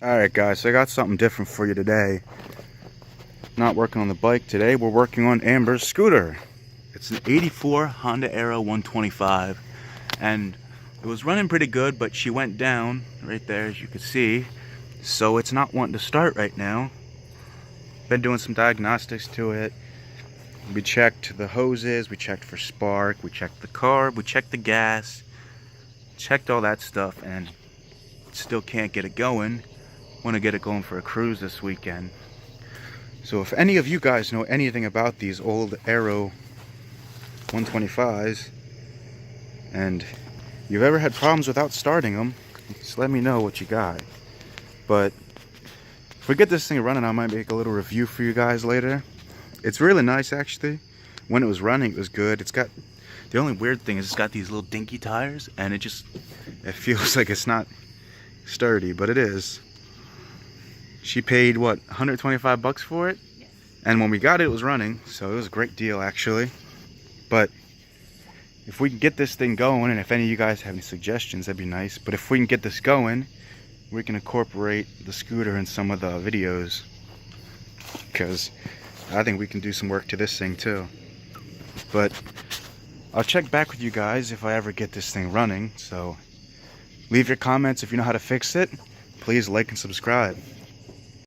Alright guys, so I got something different for you today. Not working on the bike today, we're working on Amber's scooter. It's an 84 Honda Aero 125 and it was running pretty good, but she went down right there as you can see. So it's not wanting to start right now. Been doing some diagnostics to it. We checked the hoses, we checked for spark, we checked the carb, we checked the gas, checked all that stuff, and still can't get it going. Want to get it going for a cruise this weekend. So if any of you guys know anything about these old Aero 125s and you've ever had problems without starting them, just let me know what you got. But if we get this thing running, I might make a little review for you guys later. It's really nice actually. When it was running, it was good. It's got, the only weird thing is it's got these little dinky tires and it feels like it's not sturdy, but it is. She paid what, 125 bucks for it? Yes. And when we got it, it was running, so it was a great deal actually. But if we can get this thing going, and if any of you guys have any suggestions, that'd be nice. But if we can get this going, we can incorporate the scooter in some of the videos, because I think we can do some work to this thing too. But I'll check back with you guys if I ever get this thing running. So leave your comments if you know how to fix it. Please like and subscribe.